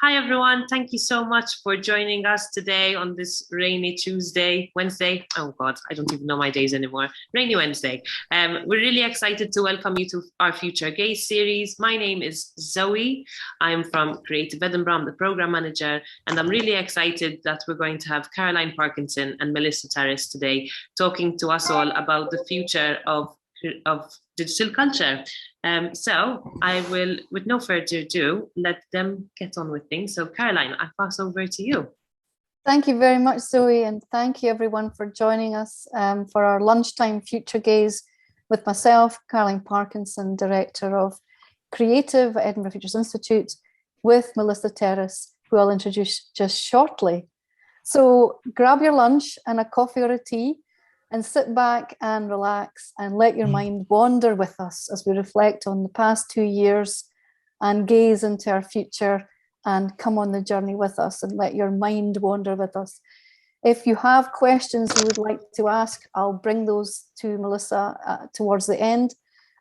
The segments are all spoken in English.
Hi, everyone. Thank you so much for joining us today on this rainy Wednesday. Oh, God, I don't even know my days anymore. Rainy Wednesday. We're really excited to welcome you to our Future Gaze series. My name is Zoe. I'm from Creative Edinburgh. I'm the program manager, and I'm really excited that we're going to have Caroline Parkinson and Melissa Terrace today talking to us all about the future of digital culture. So I will, with no further ado, let them get on with things. So Caroline, I pass over to you. Thank you very much, Zoe, and thank you everyone for joining us for our lunchtime Future Gaze with myself, Caroline Parkinson, Director of Creative at Edinburgh Futures Institute, with Melissa Terrace, who I'll introduce just shortly. So grab your lunch and a coffee or a tea and sit back and relax and let your mind wander with us as we reflect on the past 2 years and gaze into our future and come on the journey with us and let your mind wander with us. If you have questions you would like to ask, I'll bring those to Melissa towards the end,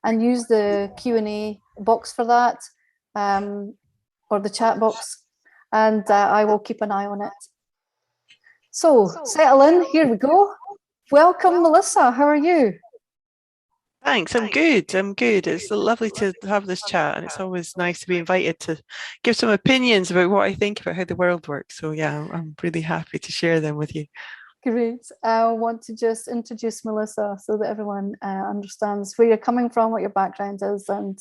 and use the Q&A box for that, or the chat box, and I will keep an eye on it. So settle in, here we go. Welcome, Melissa. How are you? Thanks. I'm good. It's lovely to have this chat, and it's always nice to be invited to give some opinions about what I think about how the world works. So yeah, I'm really happy to share them with you. Great. I want to just introduce Melissa so that everyone understands where you're coming from, what your background is, and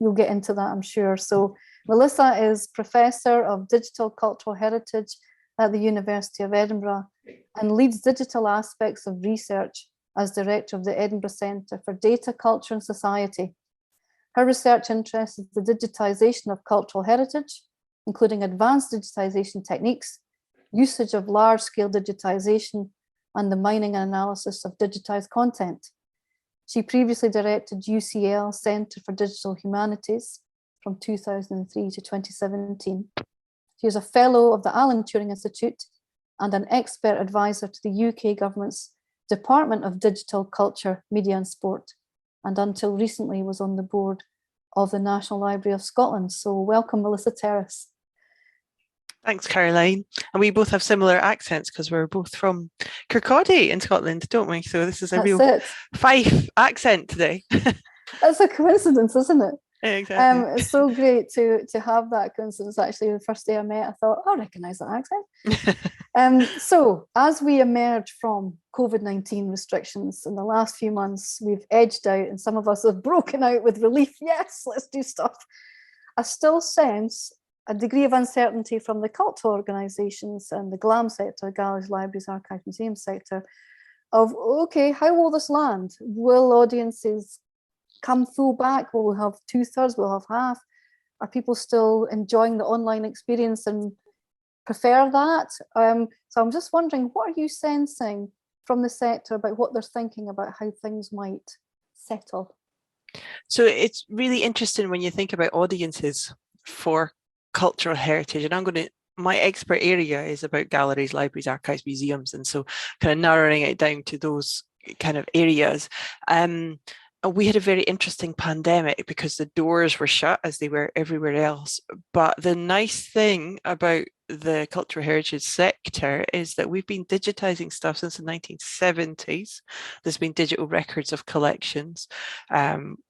you'll get into that, I'm sure. So Melissa is Professor of Digital Cultural Heritage at the University of Edinburgh and leads digital aspects of research as Director of the Edinburgh Centre for Data, Culture and Society. Her research interests is the digitisation of cultural heritage, including advanced digitisation techniques, usage of large-scale digitisation, and the mining and analysis of digitised content. She previously directed UCL Centre for Digital Humanities from 2003 to 2017. She is a Fellow of the Alan Turing Institute and an expert advisor to the UK Government's Department of Digital Culture, Media and Sport, and until recently was on the board of the National Library of Scotland. So welcome, Melissa Terrace. Thanks, Caroline. And we both have similar accents because we're both from Kirkcaldy in Scotland, don't we? So this is a real Fife accent today. That's a coincidence, isn't it? Yeah, exactly. It's so great to have that coincidence. Actually, the first day I met, I thought, I recognise that accent. So as we emerge from COVID-19 restrictions in the last few months, we've edged out and some of us have broken out with relief. Yes, let's do stuff. I still sense a degree of uncertainty from the cultural organisations and the GLAM sector, galleries, libraries, archives, museums sector, of, okay, how will this land? Will audiences come full back? Will we have 2/3? We'll have half? Are people still enjoying the online experience and prefer that? So I'm just wondering, what are you sensing from the sector about what they're thinking about how things might settle? So it's really interesting when you think about audiences for cultural heritage, and my expert area is about galleries, libraries, archives, museums, and so kind of narrowing it down to those kind of areas. We had a very interesting pandemic because the doors were shut as they were everywhere else. But the nice thing about the cultural heritage sector is that we've been digitizing stuff since the 1970s. There's been digital records of collections.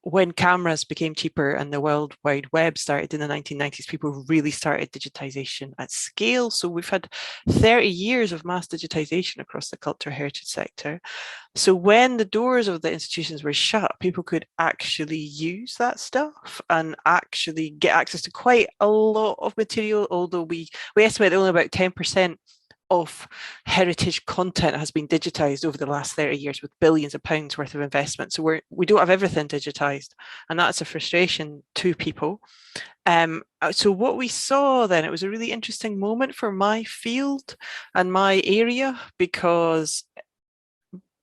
When cameras became cheaper and the World Wide Web started in the 1990s, people really started digitization at scale. So we've had 30 years of mass digitization across the cultural heritage sector. So when the doors of the institutions were shut, people could actually use that stuff and actually get access to quite a lot of material, although we estimate that only about 10% of heritage content has been digitized over the last 30 years with billions of pounds worth of investment. So we don't have everything digitized, and that's a frustration to people. So what we saw then, it was a really interesting moment for my field and my area, because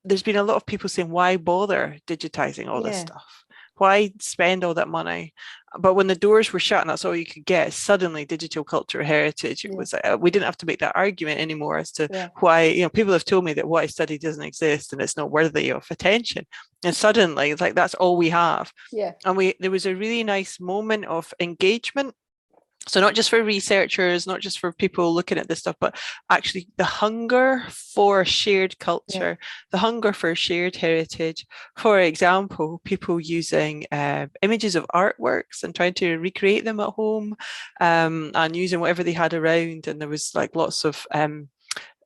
there's been a lot of people saying, why bother digitizing all this stuff? Why spend all that money? But when the doors were shut and that's all you could get, suddenly digital cultural heritage, it was we didn't have to make that argument anymore as to why, people have told me that what I study doesn't exist and it's not worthy of attention. And suddenly it's like, that's all we have. Yeah. And there was a really nice moment of engagement So not just for researchers, not just for people looking at this stuff, but actually the hunger for shared culture, the hunger for shared heritage. For example, people using images of artworks and trying to recreate them at home, and using whatever they had around. And there was like lots of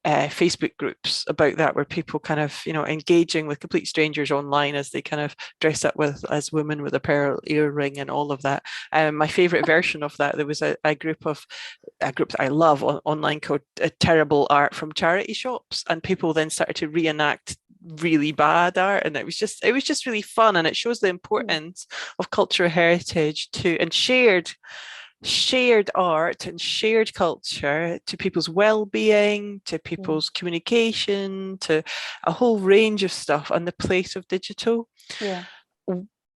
Facebook groups about that, where people kind of, engaging with complete strangers online as they kind of dress up as women with a pearl earring and all of that. My favorite version of that, there was a group that I love online called Terrible Art from Charity Shops, and people then started to reenact really bad art, and it was just really fun, and it shows the importance of cultural heritage and shared art and shared culture to people's well-being, to people's communication, to a whole range of stuff, and the place of digital.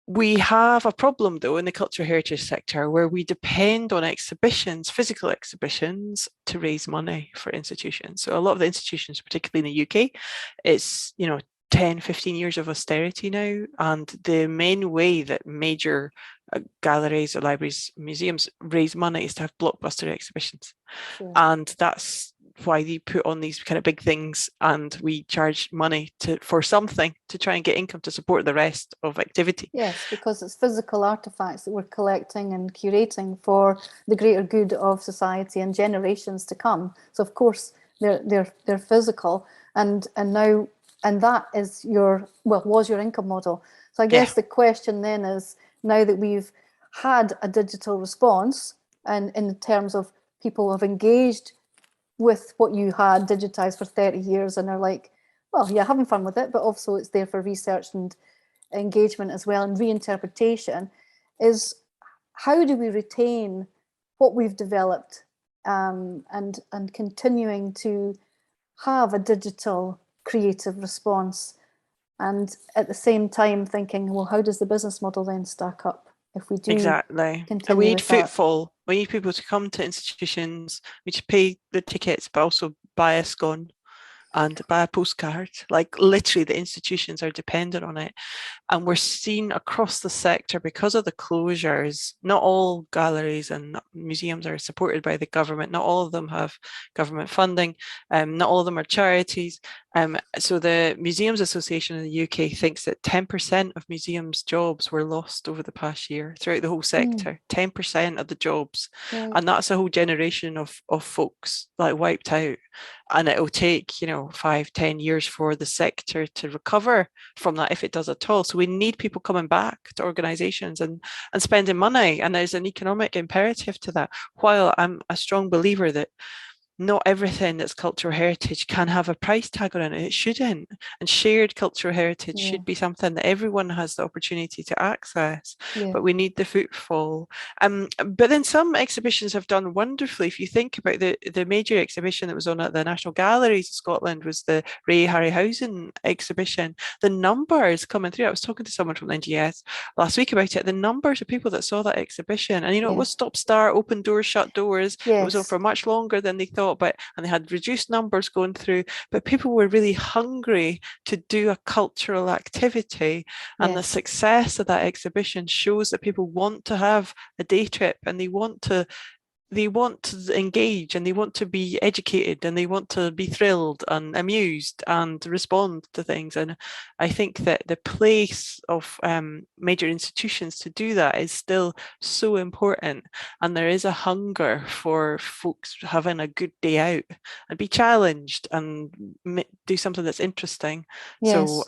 We have a problem though in the cultural heritage sector where we depend on exhibitions, physical exhibitions, to raise money for institutions. So a lot of the institutions, particularly in the UK, it's 10, 15 years of austerity now, and the main way that major galleries or libraries, museums raise money is to have blockbuster exhibitions. And that's why they put on these kind of big things, and we charge money for something to try and get income to support the rest of activity. Yes, because it's physical artifacts that we're collecting and curating for the greater good of society and generations to come. So of course they're physical, and that is was your income model. So I guess the question then is, now that we've had a digital response, and in terms of people have engaged with what you had digitized for 30 years and are like, well, yeah, having fun with it, but also it's there for research and engagement as well, and reinterpretation, is how do we retain what we've developed, and continuing to have a digital creative response, and at the same time thinking, well, how does the business model then stack up if we do exactly continue and we need with that? footfall. We need people to come to institutions, we should pay the tickets, but also buy a scone and buy a postcard. Like literally the institutions are dependent on it. And we're seeing across the sector, because of the closures, not all galleries and museums are supported by the government. Not all of them have government funding. Not all of them are charities. So the Museums Association in the UK thinks that 10% of museums' jobs were lost over the past year throughout the whole sector. 10% of the jobs. And that's a whole generation of folks like wiped out. And it will take, 5-10 years for the sector to recover from that, if it does at all. So we need people coming back to organisations and spending money. And there's an economic imperative to that. While I'm a strong believer that not everything that's cultural heritage can have a price tag on it. It shouldn't. And shared cultural heritage should be something that everyone has the opportunity to access. But we need the footfall. But then some exhibitions have done wonderfully. If you think about the major exhibition that was on at the National Galleries of Scotland was the Ray Harryhausen exhibition. The numbers coming through, I was talking to someone from the NGS last week about it, the numbers of people that saw that exhibition. And, it was stop-start, open doors, shut doors. It was on for much longer than they thought. And they had reduced numbers going through, but people were really hungry to do a cultural activity. And the success of that exhibition shows that people want to have a day trip, and they want to engage, and they want to be educated, and they want to be thrilled and amused and respond to things. And I think that the place of major institutions to do that is still so important. And there is a hunger for folks having a good day out and be challenged and do something that's interesting. So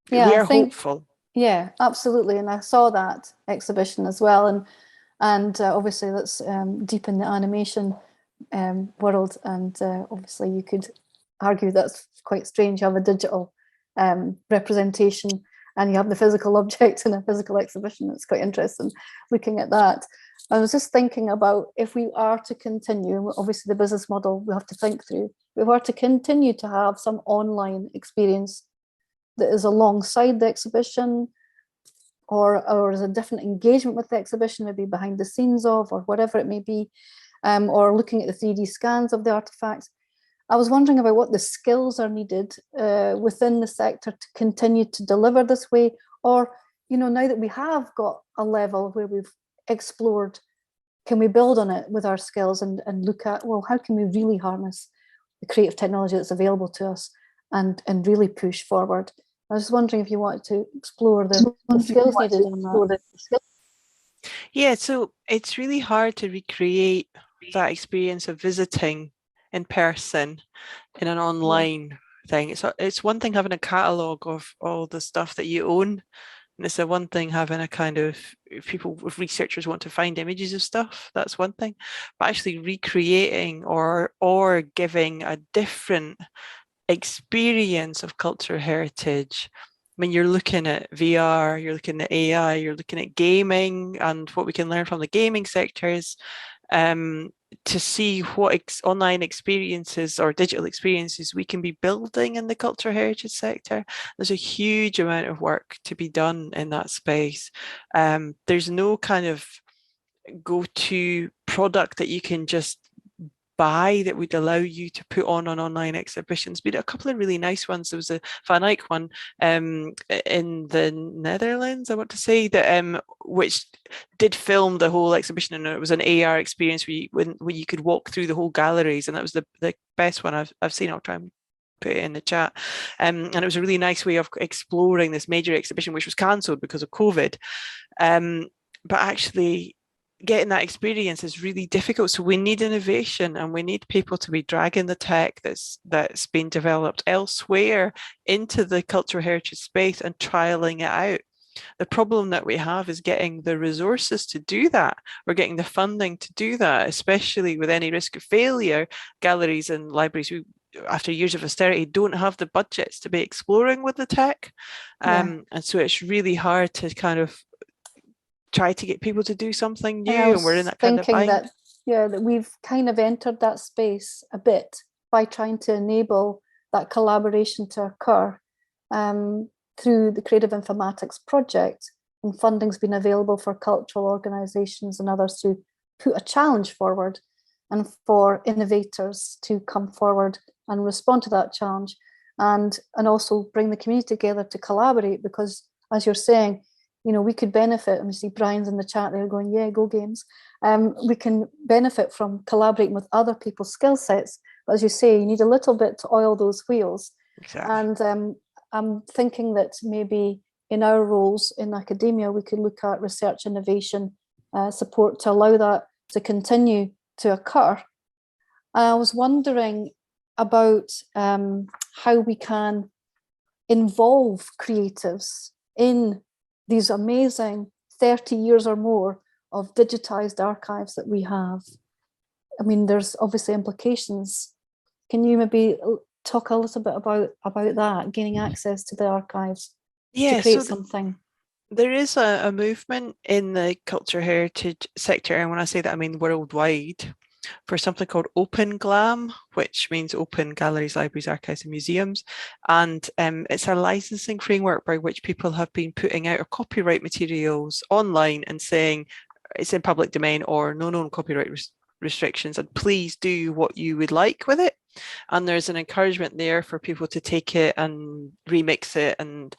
we are hopeful. Yeah, absolutely. And I saw that exhibition as well. And obviously that's deep in the animation world, and obviously you could argue that's quite strange. You have a digital representation and you have the physical object in a physical exhibition. It's quite interesting looking at that. I was just thinking about, if we are to continue, obviously the business model we have to think through, if we are to continue to have some online experience that is alongside the exhibition, or as a different engagement with the exhibition, maybe behind the scenes of, or whatever it may be, or looking at the 3D scans of the artifacts. I was wondering about what the skills are needed within the sector to continue to deliver this way, or, now that we have got a level where we've explored can we build on it with our skills and look at, well, how can we really harness the creative technology that's available to us and really push forward? I was just wondering if you wanted to explore the skills needed on that. Yeah, so it's really hard to recreate that experience of visiting in person in an online thing. It's one thing having a catalogue of all the stuff that you own. And it's a one thing having a kind of, if researchers want to find images of stuff, that's one thing. But actually recreating or giving a different experience of cultural heritage. I mean, you're looking at VR, you're looking at AI, you're looking at gaming and what we can learn from the gaming sectors, to see what online experiences or digital experiences we can be building in the cultural heritage sector. There's a huge amount of work to be done in that space. There's no kind of go-to product that you can just buy that would allow you to put on online exhibitions. We did a couple of really nice ones. There was a Van Eyck one in the Netherlands, I want to say, that which did film the whole exhibition, and it was an AR experience where you could walk through the whole galleries, and that was the best one I've seen. I'll try and put it in the chat. And it was a really nice way of exploring this major exhibition, which was cancelled because of COVID. But actually, getting that experience is really difficult. So we need innovation, and we need people to be dragging the tech that's been developed elsewhere into the cultural heritage space and trialing it out. The problem that we have is getting the resources to do that, or getting the funding to do that, especially with any risk of failure. Galleries and libraries who, after years of austerity, don't have the budgets to be exploring with the tech. And so it's really hard to kind of try to get people to do something new, and we're in that kind of bind. That we've kind of entered that space a bit by trying to enable that collaboration to occur through the Creative Informatics project, and funding's been available for cultural organisations and others to put a challenge forward, and for innovators to come forward and respond to that challenge, and also bring the community together to collaborate, because, as you're saying, we could benefit, and we see Brian's in the chat there going, yeah, go games. We can benefit from collaborating with other people's skill sets. But as you say, you need a little bit to oil those wheels. Exactly. And I'm thinking that maybe in our roles in academia, we could look at research innovation support to allow that to continue to occur. I was wondering about how we can involve creatives in these amazing 30 years or more of digitized archives that we have. I mean, there's obviously implications. Can you maybe talk a little bit about that, gaining access to the archives to create something? There is a movement in the cultural heritage sector, and when I say that, I mean worldwide, for something called Open Glam, which means open galleries, libraries, archives, and museums. And it's a licensing framework by which people have been putting out copyright materials online and saying it's in public domain or no known copyright restrictions, and please do what you would like with it. And there's an encouragement there for people to take it and remix it and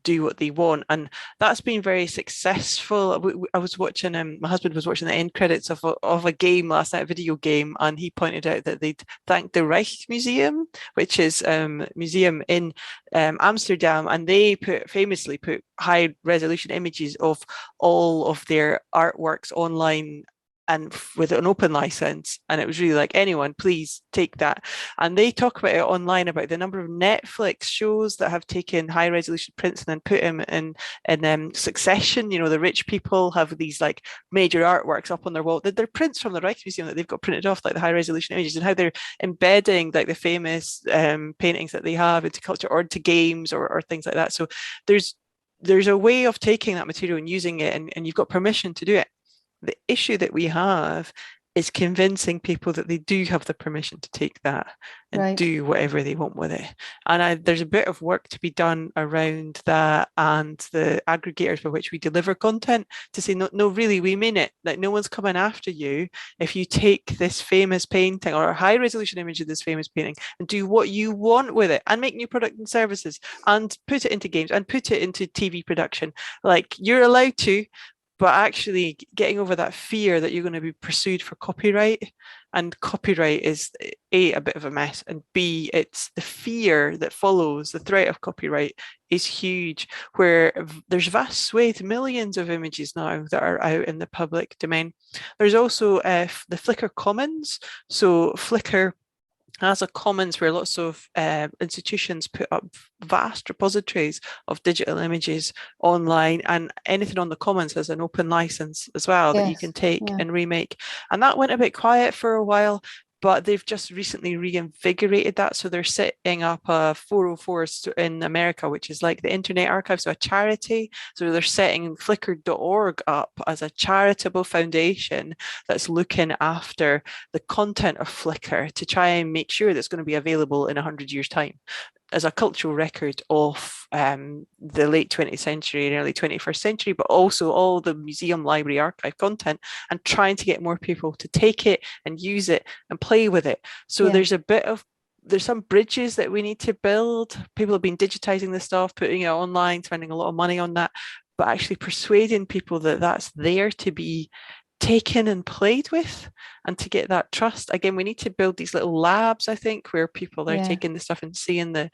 do what they want, and that's been very successful. I was watching, my husband was watching the end credits of a game last night, a video game, and he pointed out that they'd thanked the Rijksmuseum, which is a museum in Amsterdam, and they famously put high resolution images of all of their artworks online and with an open license, and it was really like, anyone, please take that. And they talk about it online, about the number of Netflix shows that have taken high resolution prints and then put them in succession. The rich people have these like major artworks up on their wall. They're prints from the Rijksmuseum that they've got printed off, like the high resolution images, and how they're embedding like the famous paintings that they have into culture or into games or things like that. So there's a way of taking that material and using it, and you've got permission to do it. The issue that we have is convincing people that they do have the permission to take that and do whatever they want with it. And there's a bit of work to be done around that, and the aggregators by which we deliver content, to say, no, really, we mean it. Like, no one's coming after you if you take this famous painting or a high resolution image of this famous painting and do what you want with it and make new products and services and put it into games and put it into TV production. Like, you're allowed to, but actually getting over that fear that you're going to be pursued for copyright. And copyright is a bit of a mess, and B, it's the fear that follows the threat of copyright is huge, where there's vast swathes, millions of images now that are out in the public domain. There's also the Flickr Commons. So Flickr as a commons where lots of institutions put up vast repositories of digital images online, and anything on the commons has an open license as well that you can take and remake. And that went a bit quiet for a while, but they've just recently reinvigorated that. So they're setting up a 404 in America, which is like the Internet Archive, so a charity. So they're setting flickr.org up as a charitable foundation that's looking after the content of Flickr to try and make sure that's going to be available in 100 years' time as a cultural record of the late 20th century and early 21st century, but also all the museum, library, archive content, and trying to get more people to take it and use it and play with it. So there's some bridges that we need to build. People have been digitizing this stuff, putting it online, spending a lot of money on that, but actually persuading people that that's there to be taken and played with, and to get that trust. Again, we need to build these little labs, I think, where people are taking the stuff and seeing the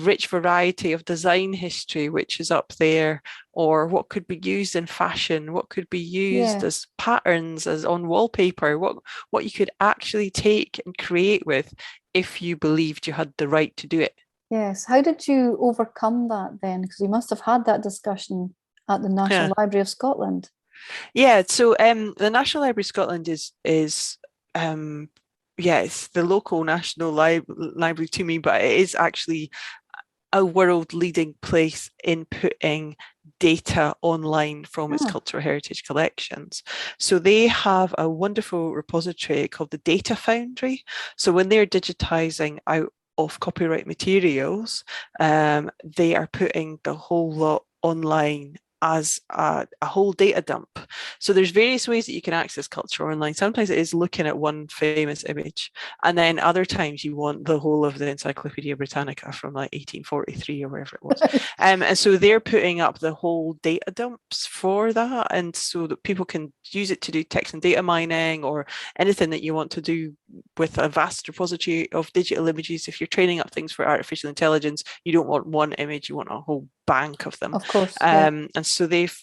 rich variety of design history which is up there, or what could be used in fashion, what could be used as patterns, as on wallpaper, what you could actually take and create with if you believed you had the right to do it. Yes. How did you overcome that then? Because you must have had that discussion at the National Library of Scotland. Yeah, so the National Library of Scotland is it's the local national library to me, but it is actually a world leading place in putting data online from its cultural heritage collections. So they have a wonderful repository called the Data Foundry. So when they're digitizing out of copyright materials, they are putting the whole lot online as a whole data dump. So there's various ways that you can access culture online. Sometimes it is looking at one famous image, and then other times you want the whole of the Encyclopedia Britannica from like 1843 or wherever it was. And so they're putting up the whole data dumps for that, and so that people can use it to do text and data mining or anything that you want to do with a vast repository of digital images. If you're training up things for artificial intelligence, you don't want one image, you want a whole bank of them. Of course. And so they've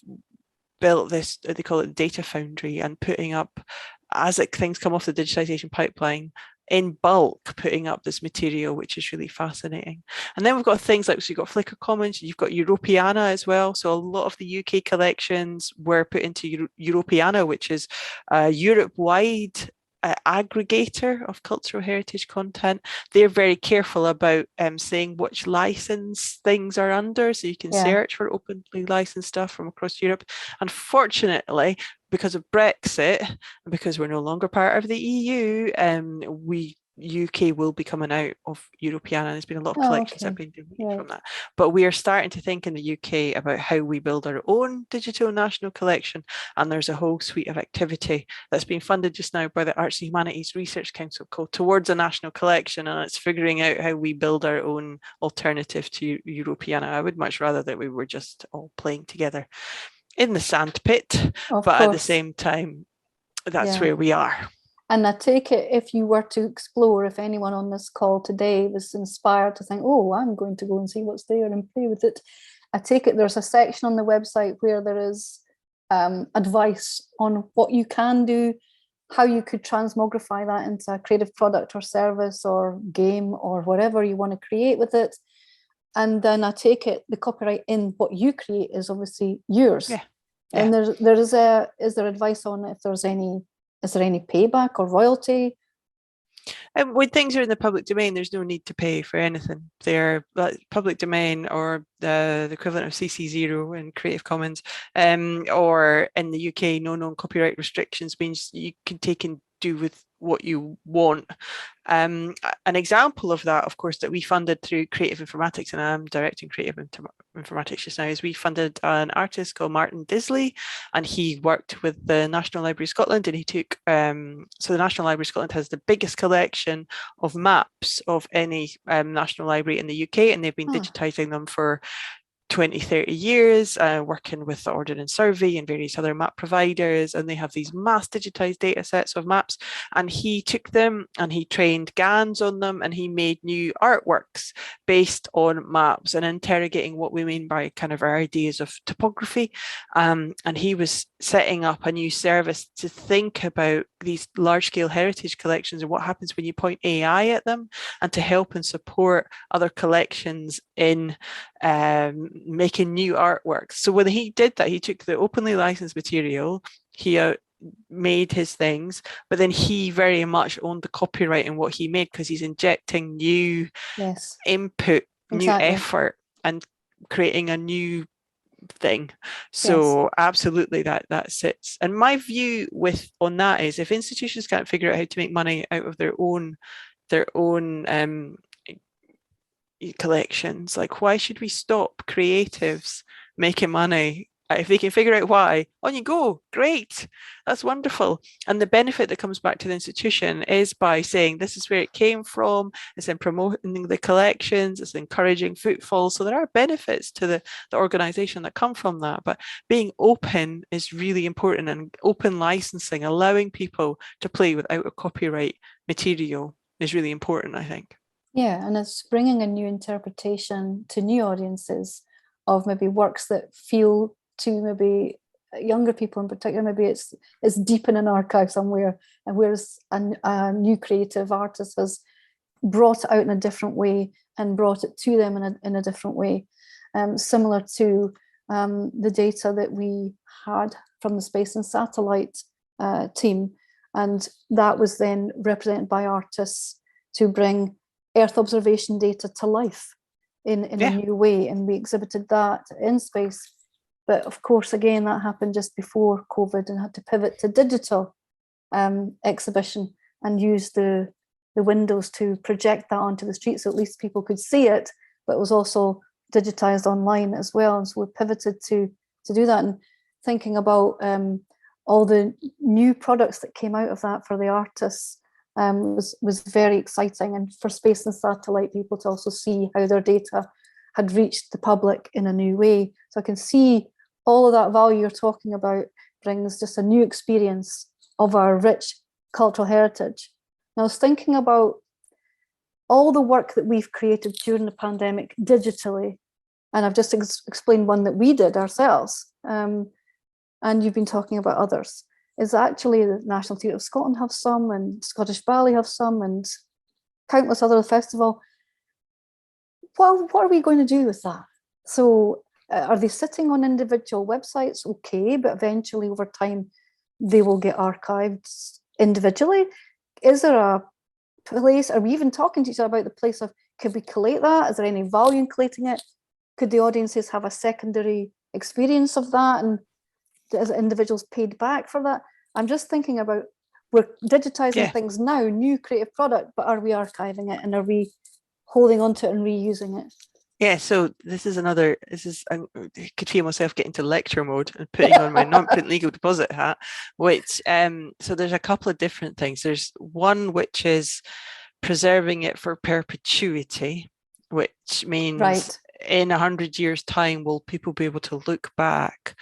built this, they call it Data Foundry, and putting up, as things come off the digitization pipeline, in bulk, putting up this material, which is really fascinating. And then we've got things like, so you've got Flickr Commons, you've got Europeana as well. So a lot of the UK collections were put into Europeana, which is a Europe-wide aggregator of cultural heritage content. They're very careful about saying which license things are under, so you can search for openly licensed stuff from across Europe. Unfortunately, because of Brexit, and because we're no longer part of the EU, UK will be coming out of Europeana, and there's been a lot of collections that have been deleted from that. But we are starting to think in the UK about how we build our own digital national collection, and there's a whole suite of activity that's being funded just now by the Arts and Humanities Research Council called Towards a National Collection, and it's figuring out how we build our own alternative to Europeana. I would much rather that we were just all playing together in the sandpit, but at the same time, that's where we are. And I take it, if you were to explore, if anyone on this call today was inspired to think, oh, I'm going to go and see what's there and play with it, I take it there's a section on the website where there is advice on what you can do, how you could transmogrify that into a creative product or service or game or whatever you want to create with it. And then I take it the copyright in what you create is obviously yours. And is there advice on if there's any, is there any payback or royalty? And when things are in the public domain, there's no need to pay for anything. They're public domain, or the equivalent of CC0 in Creative Commons, or in the UK, no known copyright restrictions means you can take and do with what you want. An example of that, of course, that we funded through Creative Informatics, and I'm directing Creative Informatics just now, is we funded an artist called Martin Disley, and he worked with the National Library of Scotland, and he took, so the National Library of Scotland has the biggest collection of maps of any national library in the UK, and they've been digitizing them for 20, 30 years, working with the Ordnance Survey and various other map providers, and they have these mass digitized data sets of maps. And he took them and he trained GANs on them, and he made new artworks based on maps and interrogating what we mean by kind of our ideas of topography. And he was setting up a new service to think about these large-scale heritage collections and what happens when you point AI at them, and to help and support other collections in making new artworks. So when he did that, he took the openly licensed material, he made his things, but then he very much owned the copyright in what he made, because he's injecting new input, new effort, and creating a new thing. So absolutely that sits. And my view on that is, if institutions can't figure out how to make money out of their own collections, like, why should we stop creatives making money? If they can figure out why, on you go, great, that's wonderful. And the benefit that comes back to the institution is by saying this is where it came from, it's in promoting the collections, it's encouraging footfall. So there are benefits to the organization that come from that. But being open is really important, and open licensing, allowing people to play without a copyright material, is really important, I think. Yeah, and it's bringing a new interpretation to new audiences of maybe works that feel to maybe younger people in particular, maybe it's deep in an archive somewhere, and whereas a new creative artist has brought it out in a different way and brought it to them in a different way, similar to the data that we had from the Space and Satellite team, and that was then represented by artists to bring Earth observation data to life in a new way, and we exhibited that in space. But of course, again, that happened just before COVID, and had to pivot to digital exhibition and use the windows to project that onto the street, so at least people could see it, but it was also digitized online as well. And so we pivoted to do that, and thinking about all the new products that came out of that for the artists was very exciting, and for Space and Satellite people to also see how their data had reached the public in a new way. So I can see all of that value you're talking about brings just a new experience of our rich cultural heritage. And I was thinking about all the work that we've created during the pandemic digitally, and I've just explained one that we did ourselves, and you've been talking about others. Is actually the National Theatre of Scotland have some, and Scottish Ballet have some, and countless other festivals. Well, what are we going to do with that? So are they sitting on individual websites? Okay, but eventually over time they will get archived individually. Is there a place, are we even talking to each other about the place of, could we collate that? Is there any value in collating it? Could the audiences have a secondary experience of that, and as individuals paid back for that? I'm just thinking about, we're digitizing things now, new creative product, but are we archiving it, and are we holding on to it and reusing it? Yeah, so I could feel myself getting to lecture mode and putting on my non-print legal deposit hat, which, so there's a couple of different things. There's one which is preserving it for perpetuity, which means in 100 years' time, will people be able to look back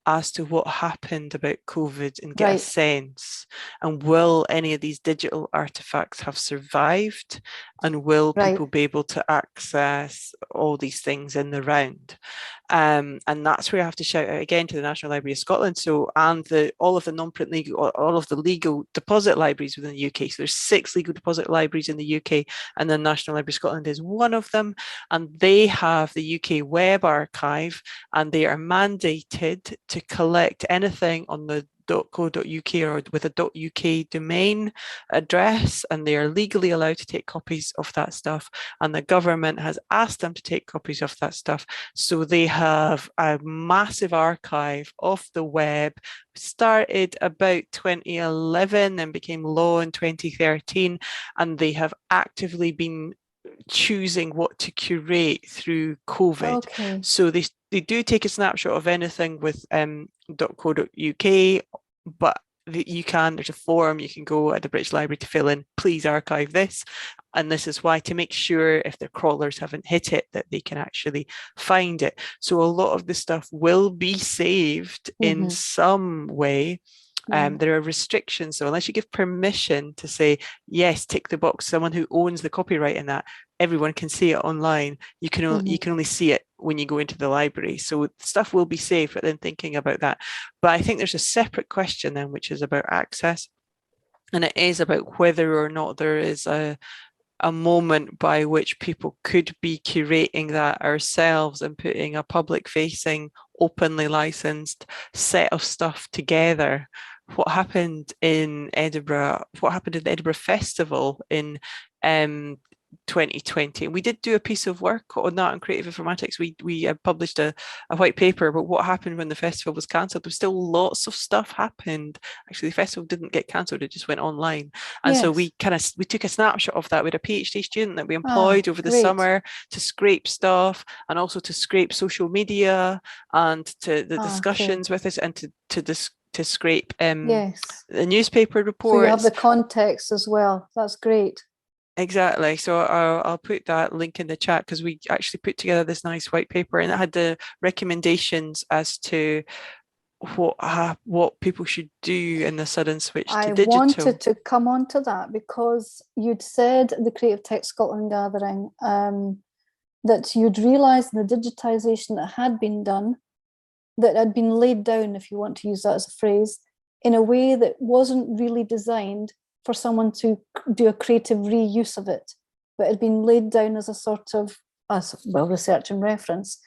as to what happened about COVID and get a sense, and will any of these digital artifacts have survived, and will people be able to access all these things in the round? And that's where I have to shout out again to the National Library of Scotland, and all of the non-print legal, all of the legal deposit libraries within the UK. So there's 6 legal deposit libraries in the UK, and the National Library of Scotland is one of them, and they have the UK Web Archive, and they are mandated to collect anything on the .co.uk or with a .uk domain address, and they are legally allowed to take copies of that stuff, and the government has asked them to take copies of that stuff. So they have a massive archive of the web, started about 2011 and became law in 2013, and they have actively been choosing what to curate through COVID. So they do take a snapshot of anything with .co.uk, but there's a form you can go at the British Library to fill in, please archive this. And this is why, to make sure if their crawlers haven't hit it, that they can actually find it. So a lot of the stuff will be saved in some way. There are restrictions, so unless you give permission to say, yes, tick the box, someone who owns the copyright in that, everyone can see it online. You can only see it when you go into the library. So stuff will be saved, but then thinking about that. But I think there's a separate question then, which is about access. And it is about whether or not there is a moment by which people could be curating that ourselves and putting a public facing, openly licensed set of stuff together. What happened in Edinburgh, what happened in the Edinburgh Festival in 2020. We did do a piece of work on that in creative informatics. We published a white paper, but what happened when the festival was cancelled? There was still lots of stuff happened. Actually, the festival didn't get cancelled, it just went online. And so we took a snapshot of that with a PhD student that we employed over the summer to scrape stuff, and also to scrape social media, and to the discussions with us, and to scrape the newspaper reports. So you have the context as well. That's great. Exactly. So I'll put that link in the chat, because we actually put together this nice white paper, and it had the recommendations as to what people should do in the sudden switch to digital. I wanted to come on to that, because you'd said at the Creative Tech Scotland gathering that you'd realised the digitisation that had been done, that had been laid down, if you want to use that as a phrase, in a way that wasn't really designed for someone to do a creative reuse of it, but had been laid down as a sort of, research and reference.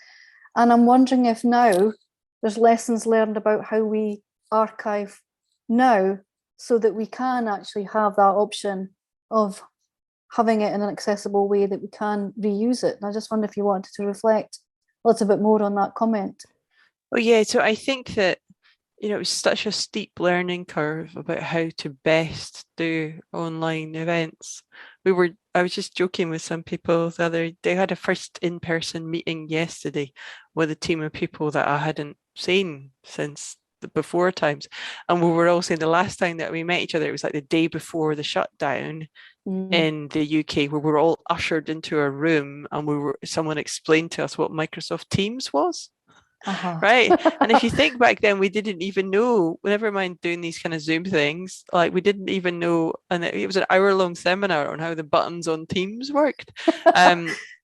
And I'm wondering if now there's lessons learned about how we archive now, so that we can actually have that option of having it in an accessible way that we can reuse it. And I just wonder if you wanted to reflect a little bit more on that comment. Oh yeah, so I think that, it was such a steep learning curve about how to best do online events. I was just joking with some people the other day. I had a first in-person meeting yesterday with a team of people that I hadn't seen since the before times. And we were all saying the last time that we met each other, it was like the day before the shutdown in the UK, where we were all ushered into a room and someone explained to us what Microsoft Teams was. Right. And if you think back then, we didn't even know, never mind doing these kind of Zoom things, like we didn't even know. And it was an hour-long seminar on how the buttons on Teams worked.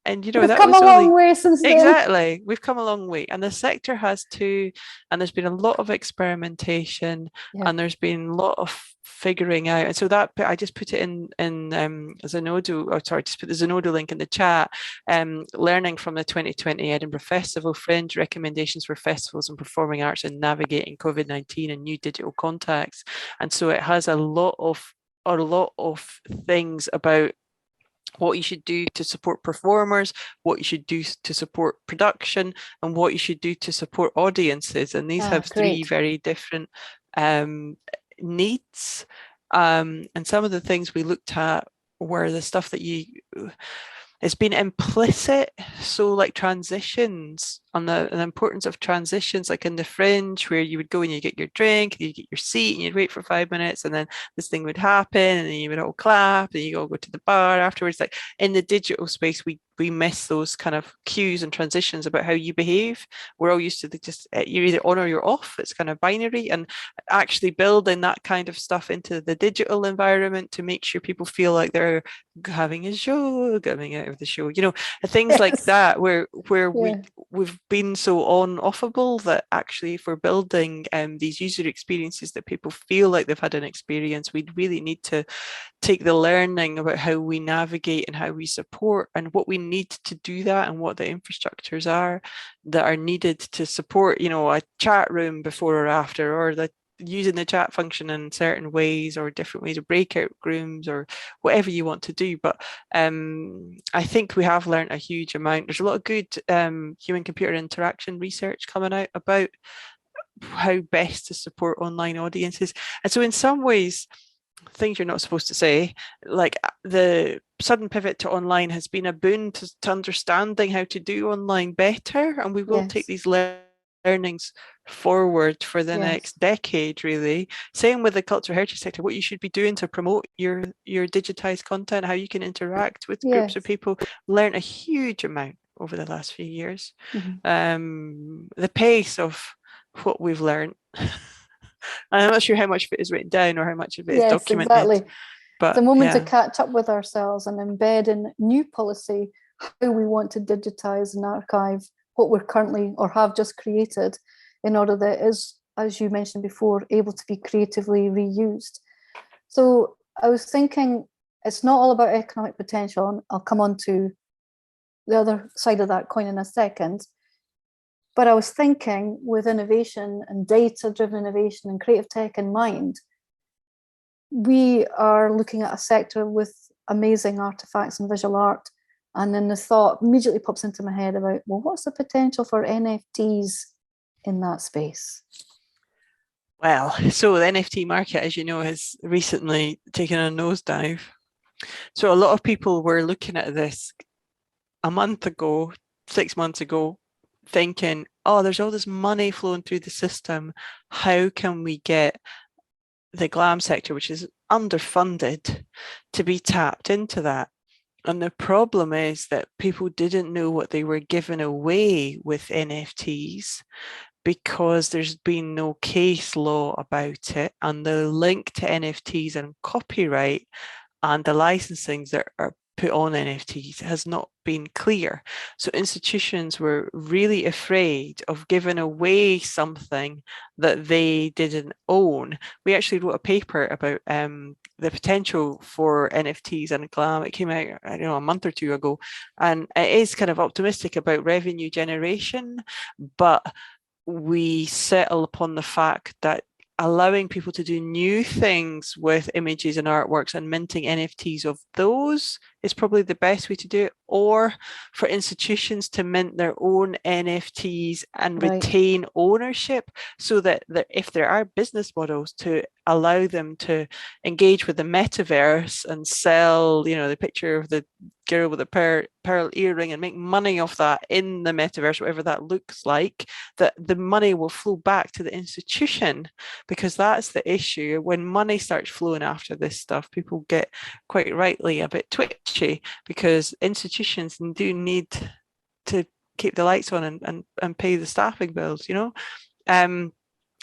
And we've come a long way since then. Exactly. We've come a long way. And the sector has too. And there's been a lot of experimentation, and there's been a lot of figuring out. And so that I just put it in Zenodo, just put the Zenodo link in the chat, learning from the 2020 Edinburgh Festival Fringe, recommendations for festivals and performing arts in navigating COVID-19 and new digital contacts. And so it has a lot of things about what you should do to support performers, what you should do to support production, and what you should do to support audiences. And these have three very different needs. And some of the things we looked at were the stuff that it's been implicit. So like transitions, on the importance of transitions, like in the Fringe, where you would go and you get your drink, you get your seat, and you'd wait for 5 minutes, and then this thing would happen, and then you would all clap, and you all go to the bar afterwards. Like in the digital space, we miss those kind of cues and transitions about how you behave. We're all used to you're either on or you're off. It's kind of binary, and actually building that kind of stuff into the digital environment to make sure people feel like they're having a show, coming out of the show, things like that, where we've been so on-offable that actually if we're building these user experiences that people feel like they've had an experience, we really need to take the learning about how we navigate and how we support and what we need to do that, and what the infrastructures are that are needed to support, a chat room before or after, or using the chat function in certain ways, or different ways of breakout rooms, or whatever you want to do. But I think we have learned a huge amount. There's a lot of good human computer interaction research coming out about how best to support online audiences. And so in some ways, things you're not supposed to say, like the sudden pivot to online has been a boon to understanding how to do online better, and we will take these learnings forward for the Yes. next decade, really. Same with the cultural heritage sector, what you should be doing to promote your digitized content, how you can interact with groups of Yes. people. Learn a huge amount over the last few years. Mhm. The pace of what we've learned, I'm not sure how much of it is written down or how much of it is Yes, documented. exactly. But the moment to yeah, catch up with ourselves and embed in new policy how we want to digitize and archive what we're currently or have just created, in order that it is, as you mentioned before, able to be creatively reused. So I was thinking it's not all about economic potential, and I'll come on to the other side of that coin in a second. But I was thinking, with innovation and data-driven innovation and creative tech in mind, we are looking at a sector with amazing artifacts and visual art. And then the thought immediately pops into my head about, well, what's the potential for NFTs in that space? well, so the NFT market, as you know, has recently taken a nosedive. So a lot of people were looking at this a month ago, 6 months ago, thinking, oh, there's all this money flowing through the system. How can we get the glam sector, which is underfunded, to be tapped into that? And the problem is that people didn't know what they were giving away with NFTs, because there's been no case law about it, and the link to NFTs and copyright and the licensing that are put on NFTs has not been clear. So institutions were really afraid of giving away something that they didn't own. We actually wrote a paper about the potential for NFTs and glam. It came out, I don't know, a month or two ago, and it is kind of optimistic about revenue generation, but we settle upon the fact that allowing people to do new things with images and artworks and minting NFTs of those is probably the best way to do it, or for institutions to mint their own NFTs and Right. retain ownership, so that if there are business models to allow them to engage with the metaverse and sell, you know, the picture of the girl with a pearl earring and make money off that in the metaverse, whatever that looks like, that the money will flow back to the institution. Because that's the issue. When money starts flowing after this stuff, people get quite rightly a bit twitchy, because institutions do need to keep the lights on and pay the staffing bills, you know.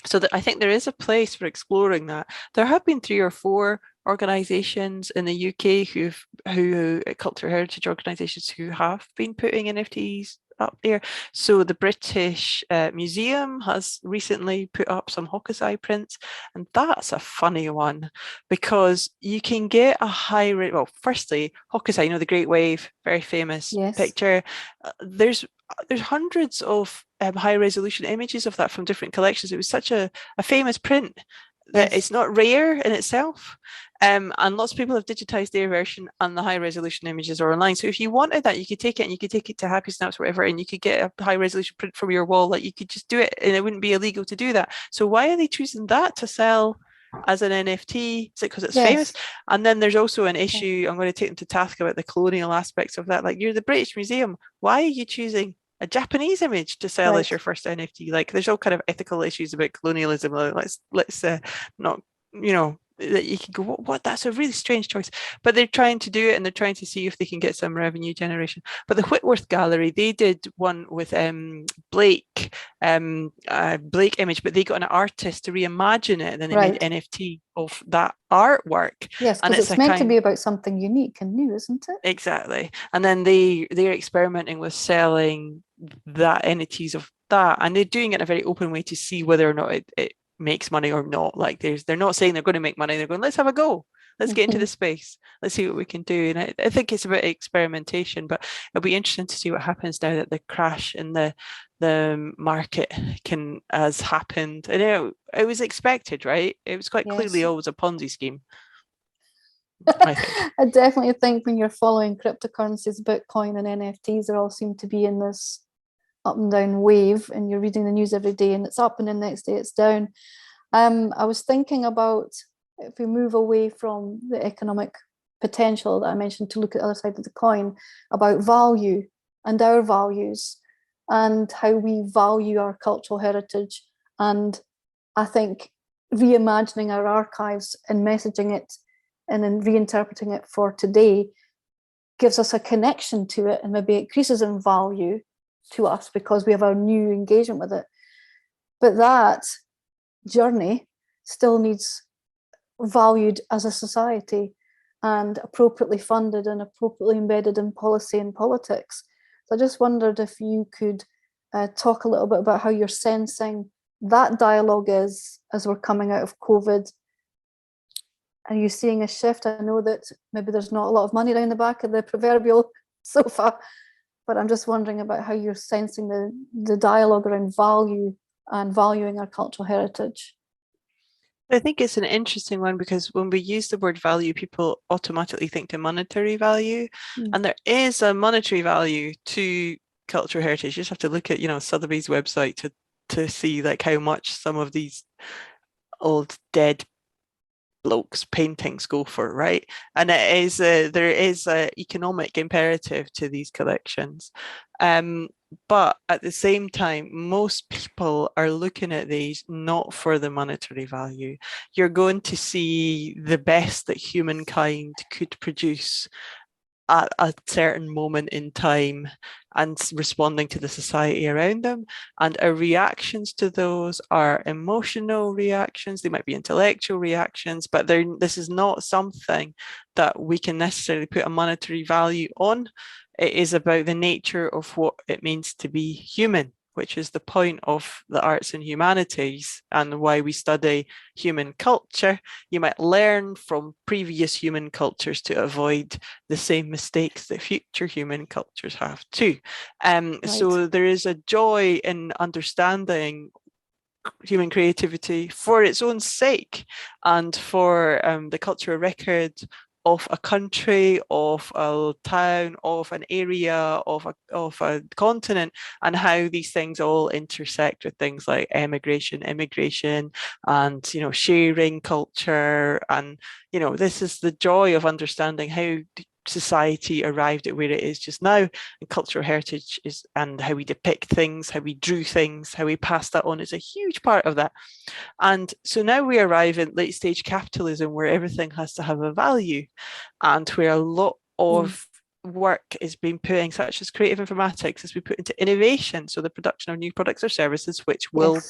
So that I think there is a place for exploring that. There have been 3 or 4 organisations in the UK who cultural heritage organisations who have been putting NFTs up there. So the British Museum has recently put up some Hokusai prints, and that's a funny one, because you can get a high rate. Well, firstly, Hokusai, you know, the Great Wave, very famous picture. There's hundreds of high resolution images of that from different collections. It was such a famous print that it's not rare in itself. And lots of people have digitized their version, and the high resolution images are online. So if you wanted that, you could take it and you could take it to Happy Snaps, whatever, and you could get a high resolution print from your wall. Like, you could just do it and it wouldn't be illegal to do that. So why are they choosing that to sell as an NFT? Is it because it's famous? And then there's also an issue, I'm going to take them to task about the colonial aspects of that. Like, you're the British Museum. Why are you choosing a Japanese image to sell as your first NFT? Like, there's all kind of ethical issues about colonialism. Let's not, you know, that you can go, what, that's a really strange choice. But they're trying to do it, and they're trying to see if they can get some revenue generation. But the Whitworth Gallery, they did one with Blake image, but they got an artist to reimagine it, and then they made NFT of that artwork. Yes, because it's meant to be about something unique and new, isn't it? Exactly. And then they're experimenting with selling that entities of that, and they're doing it in a very open way to see whether or not it makes money or not. Like, they're not saying they're going to make money, they're going, let's have a go, let's get into the space, let's see what we can do. And I think it's about experimentation, but it'll be interesting to see what happens now that the crash in the market has happened. And it was expected, right? It was quite clearly always a Ponzi scheme. I think. I definitely think when you're following cryptocurrencies, Bitcoin and NFTs, they all seem to be in this up and down wave, and you're reading the news every day and it's up and then the next day it's down. I was thinking about, if we move away from the economic potential that I mentioned to look at the other side of the coin, about value and our values. and how we value our cultural heritage. And I think reimagining our archives and messaging it and then reinterpreting it for today gives us a connection to it, and maybe increases in value to us because we have a new engagement with it. But that journey still needs valued as a society and appropriately funded and appropriately embedded in policy and politics. So I just wondered if you could talk a little bit about how you're sensing that dialogue is as we're coming out of COVID. Are you seeing a shift? I know that maybe there's not a lot of money down the back of the proverbial sofa, but I'm just wondering about how you're sensing the dialogue around value and valuing our cultural heritage. I think it's an interesting one because when we use the word value, people automatically think to monetary value, and there is a monetary value to cultural heritage. You just have to look at, Sotheby's website to see like how much some of these old dead blokes paintings go for, right? And it is there is a economic imperative to these collections, but at the same time, most people are looking at these not for the monetary value. You're going to see the best that humankind could produce at a certain moment in time and responding to the society around them. And our reactions to those are emotional reactions. They might be intellectual reactions, but this is not something that we can necessarily put a monetary value on. It is about the nature of what it means to be human, which is the point of the arts and humanities and why we study human culture. You might learn from previous human cultures to avoid the same mistakes that future human cultures have too. Right. So there is a joy in understanding human creativity for its own sake and for the cultural record of a country, of a town, of an area, of a continent, and how these things all intersect with things like emigration, immigration, and sharing culture. And this is the joy of understanding how society arrived at where it is just now, and cultural heritage is, and how we depict things, how we drew things, how we pass that on is a huge part of that. And so now we arrive in late stage capitalism where everything has to have a value, and where a lot of work is being put in, such as creative informatics, has been put into innovation, so the production of new products or services which will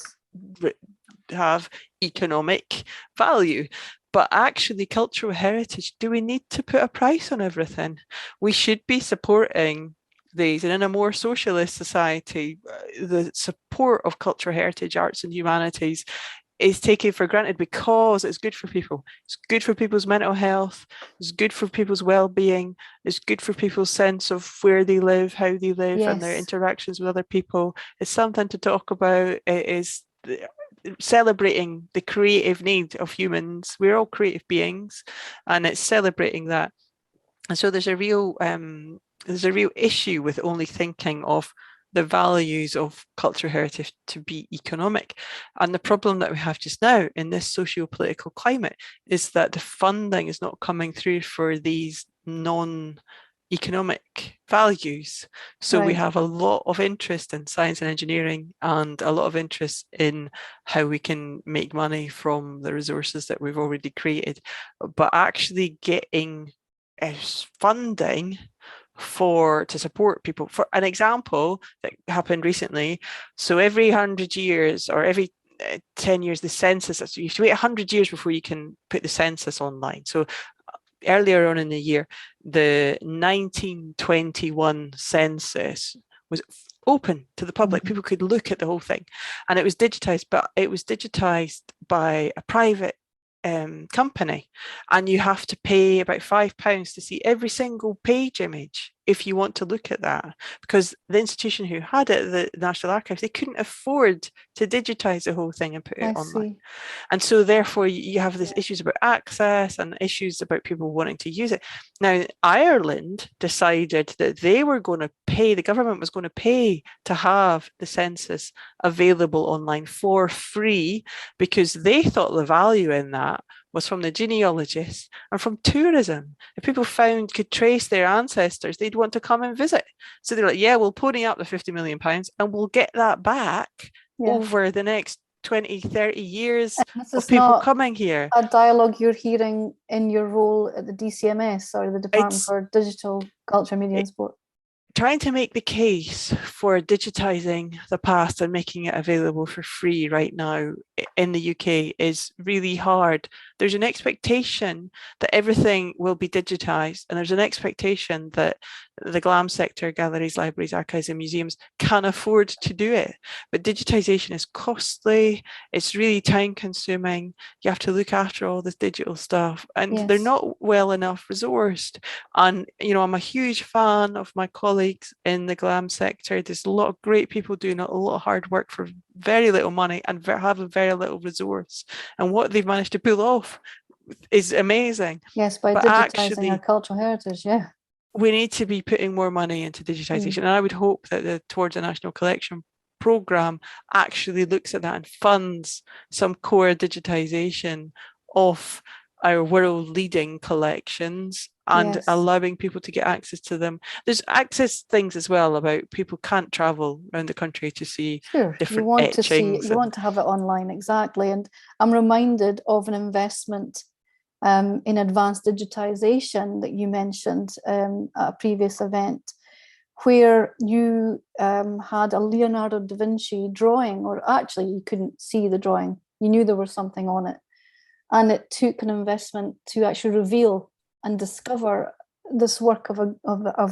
have economic value. But actually, cultural heritage, do we need to put a price on everything? We should be supporting these. And in a more socialist society, the support of cultural heritage, arts and humanities is taken for granted because it's good for people. It's good for people's mental health. It's good for people's well-being. It's good for people's sense of where they live, how they live, and their interactions with other people. It's something to talk about. It is celebrating the creative need of humans. We're all creative beings, and it's celebrating that. And so there's a real issue with only thinking of the values of cultural heritage to be economic. And the problem that we have just now in this socio-political climate is that the funding is not coming through for these non-economic values. So we have a lot of interest in science and engineering and a lot of interest in how we can make money from the resources that we've already created, but actually getting funding to support people. For an example that happened recently, so every 100 years or every 10 years, the census, so you have to wait 100 years before you can put the census online. So earlier on in the year, the 1921 census was open to the public. People could look at the whole thing, and it was digitized, but it was digitized by a private company, and you have to pay about £5 to see every single page image if you want to look at that, because the institution who had it, the National Archives, they couldn't afford to digitize the whole thing and put it online. And so therefore you have these issues about access and issues about people wanting to use it. Now, Ireland decided that they were going to pay, the government was going to pay to have the census available online for free, because they thought the value in that was from the genealogists and from tourism. If people could trace their ancestors, they'd want to come and visit. So they're like, yeah, we'll pony up the £50 million and we'll get that back over the next 20, 30 years of people coming here. A dialogue you're hearing in your role at the DCMS or the Department for Digital Culture, Media and Sport. Trying to make the case for digitizing the past and making it available for free right now in the UK is really hard. There's an expectation that everything will be digitized, and there's an expectation that the GLAM sector, galleries, libraries, archives and museums, can afford to do it. But digitization is costly, it's really time consuming, you have to look after all this digital stuff, and they're not well enough resourced. And I'm a huge fan of my colleagues in the GLAM sector. There's a lot of great people doing a lot of hard work for very little money and have a very little resource, and what they've managed to pull off is amazing. Yes, by digitizing our cultural heritage. We need to be putting more money into digitization, and I would hope that the Towards a National Collection programme actually looks at that and funds some core digitization of our world leading collections and allowing people to get access to them. There's access things as well about people can't travel around the country to see different etchings. You want to have it online, exactly. And I'm reminded of an investment in advanced digitization that you mentioned at a previous event, where you had a Leonardo da Vinci drawing, or actually you couldn't see the drawing, you knew there was something on it, and it took an investment to actually reveal and discover this work of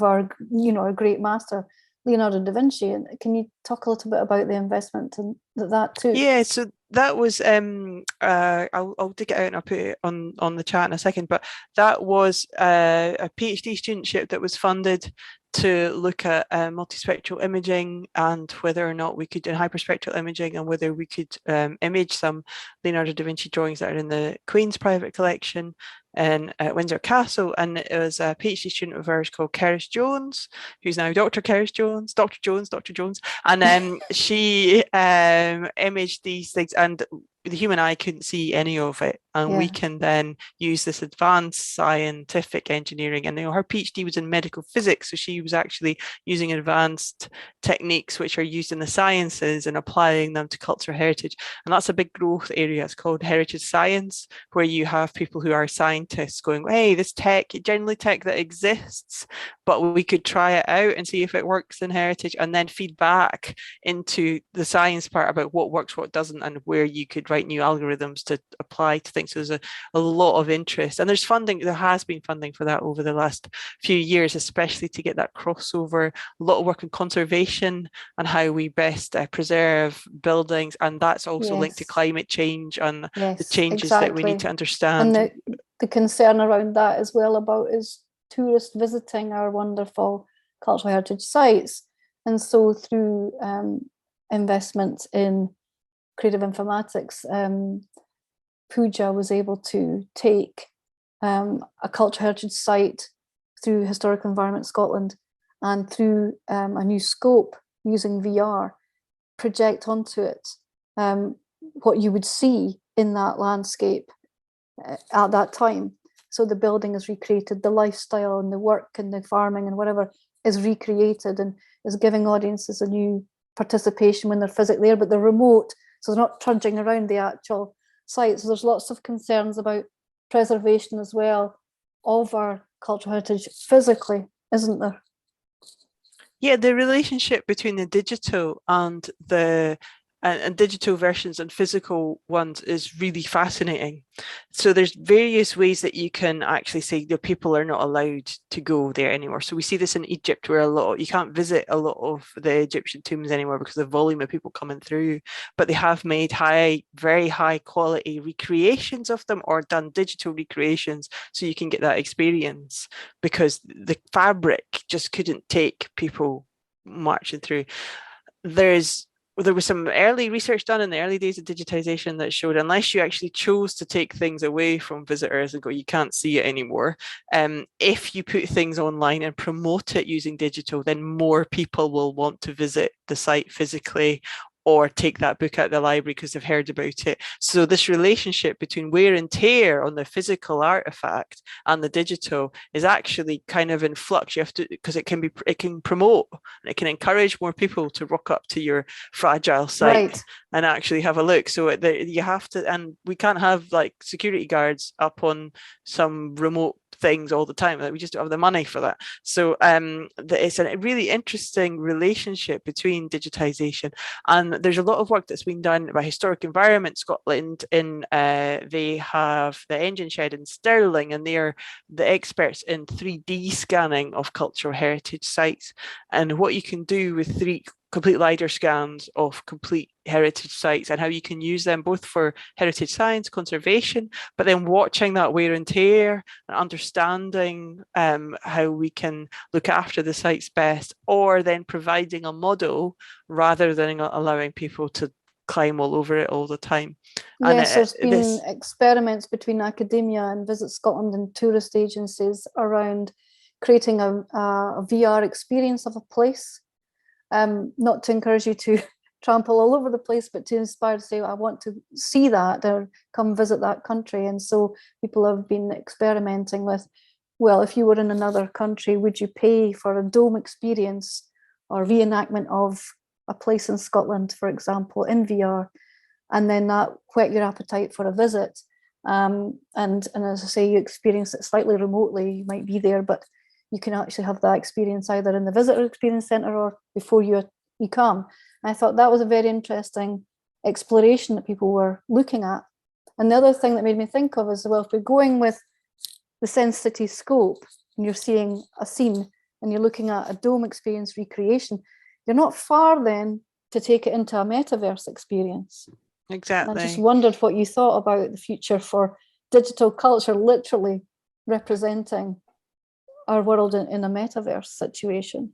our a great master, Leonardo da Vinci. And can you talk a little bit about the investment and that took? Yeah, so that was I'll dig it out and I'll put it on the chat in a second, but that was a PhD studentship that was funded to look at multispectral imaging and whether or not we could do hyperspectral imaging and whether we could image some Leonardo da Vinci drawings that are in the Queen's private collection in Windsor Castle. And it was a PhD student of ours called Keris Jones, who's now Dr. Keris Jones, Dr. Jones. And she imaged these things, and the human eye couldn't see any of it, and we can then use this advanced scientific engineering. And her PhD was in medical physics, so she was actually using advanced techniques which are used in the sciences and applying them to cultural heritage. And that's a big growth area. It's called heritage science, where you have people who are scientists going, hey, this tech, generally tech that exists, but we could try it out and see if it works in heritage, and then feed back into the science part about what works, what doesn't, and where you could write new algorithms to apply to things. So there's a lot of interest, and there has been funding for that over the last few years, especially to get that crossover. A lot of work on conservation and how we best preserve buildings, and that's also linked to climate change and the changes that we need to understand. And the concern around that as well about is tourists visiting our wonderful cultural heritage sites. And so through investments in creative informatics, Pooja was able to take a cultural heritage site through Historic Environment Scotland, and through a new scope using VR, project onto it what you would see in that landscape at that time. So the building is recreated, the lifestyle and the work and the farming and whatever is recreated, and is giving audiences a new participation when they're physically there, but they're remote, so they're not trudging around the actual site. So there's lots of concerns about preservation as well of our cultural heritage physically, isn't there? Yeah, the relationship between the digital and digital versions and physical ones is really fascinating. So there's various ways that you can actually say that people are not allowed to go there anymore. So we see this in Egypt, where you can't visit a lot of the Egyptian tombs anymore because of the volume of people coming through, but they have made very high quality recreations of them, or done digital recreations, so you can get that experience, because the fabric just couldn't take people marching through. There was some early research done in the early days of digitization that showed, unless you actually chose to take things away from visitors and go, you can't see it anymore, if you put things online and promote it using digital, then more people will want to visit the site physically, or take that book out of the library because they've heard about it. So this relationship between wear and tear on the physical artifact and the digital is actually kind of in flux. You have to, because it can promote and it can encourage more people to rock up to your fragile site and actually have a look. So you have to, and we can't have like security guards up on some remote things all the time. We just don't have the money for that. So it's a really interesting relationship between digitization, and there's a lot of work that's been done by Historic Environment Scotland. They have the engine shed in Stirling, and they're the experts in 3D scanning of cultural heritage sites, and what you can do with complete LiDAR scans of complete heritage sites and how you can use them both for heritage science, conservation, but then watching that wear and tear and understanding how we can look after the sites best, or then providing a model rather than allowing people to climb all over it all the time. Yes, there's been experiments between academia and Visit Scotland and tourist agencies around creating a VR experience of a place. Not to encourage you to trample all over the place, but to inspire to say, I want to see that or come visit that country. And so people have been experimenting with, well, if you were in another country, would you pay for a dome experience or reenactment of a place in Scotland, for example, in VR? And then that whet your appetite for a visit. And as I say, you experience it slightly remotely, you might be there, but you can actually have that experience either in the visitor experience centre or before you come. And I thought that was a very interesting exploration that people were looking at. And the other thing that made me think of is, well, if we're going with the Sense City scope and you're seeing a scene and you're looking at a dome experience recreation, you're not far then to take it into a metaverse experience. Exactly. And I just wondered what you thought about the future for digital culture literally representing our world in a metaverse situation.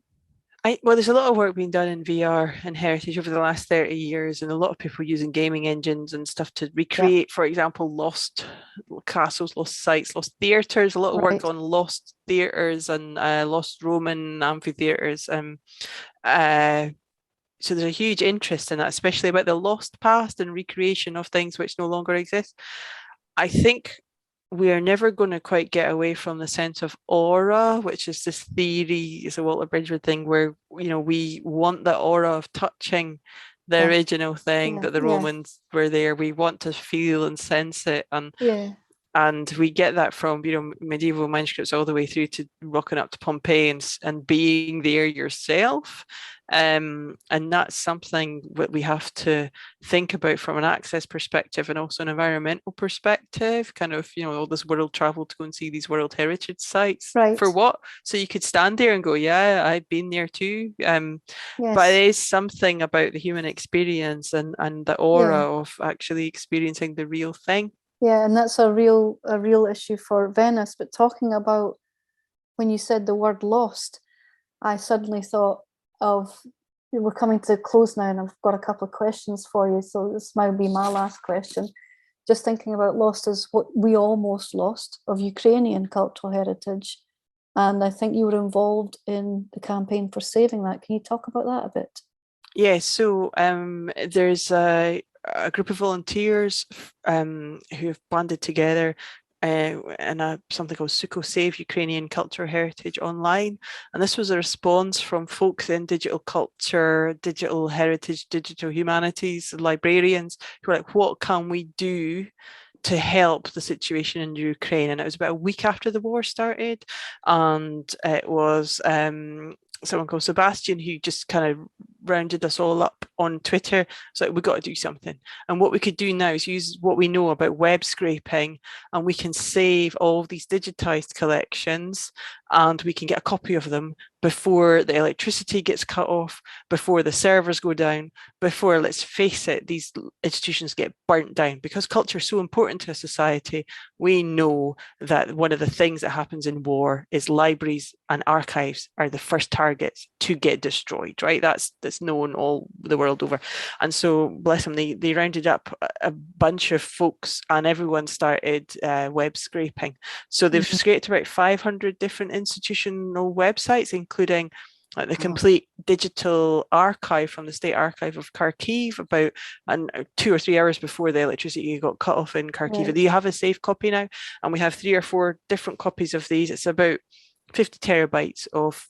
Well, there's a lot of work being done in VR and heritage over the last 30 years, and a lot of people using gaming engines and stuff to recreate, for example, lost castles, lost sites, lost theatres, a lot of work on lost theatres and lost Roman amphitheatres. So there's a huge interest in that, especially about the lost past and recreation of things which no longer exist. I think we are never going to quite get away from the sense of aura, which is this theory, it's a Walter Bridgewood thing, where we want the aura of touching the original thing that the Romans were there. We want to feel and sense it, and we get that from medieval manuscripts all the way through to rocking up to Pompeii and being there yourself. And that's something that we have to think about from an access perspective and also an environmental perspective, kind of, all this world travel to go and see these world heritage sites. For what? So you could stand there and go, yeah, I've been there too. But it is something about the human experience and the aura of actually experiencing the real thing. Yeah, and that's a real issue for Venice. But talking about, when you said the word lost, I suddenly thought of, we're coming to close now and I've got a couple of questions for you. So this might be my last question. Just thinking about lost as what we almost lost of Ukrainian cultural heritage. And I think you were involved in the campaign for saving that. Can you talk about that a bit? Yeah, so there's a group of volunteers who have banded together in something called Suko Save Ukrainian Cultural Heritage online. And this was a response from folks in digital culture, digital heritage, digital humanities, librarians, who were like, what can we do to help the situation in Ukraine? And it was about a week after the war started. And it was someone called Sebastian who just kind of rounded us all up on Twitter. So we've got to do something. And what we could do now is use what we know about web scraping, and we can save all of these digitized collections, and we can get a copy of them before the electricity gets cut off, before the servers go down, before, let's face it, these institutions get burnt down. Because culture is so important to a society, we know that one of the things that happens in war is libraries and archives are the first targets to get destroyed, right? That's known all the world over. And so, bless them, they rounded up a bunch of folks and everyone started web scraping. So they've scraped about 500 different institutional websites, including like the complete digital archive from the State Archive of Kharkiv about 2 or 3 hours before the electricity got cut off in Kharkiv. Right. You have a safe copy now, and we have 3 or 4 different copies of these. It's about 50 terabytes of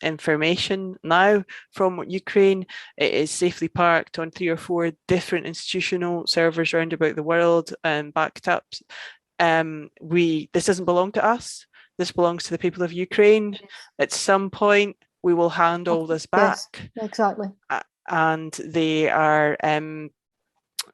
information now from Ukraine. It is safely parked on 3 or 4 different institutional servers around about the world and backed up. This doesn't belong to us. This belongs to the people of Ukraine. At some point, we will hand all this back. Yes, exactly. And they are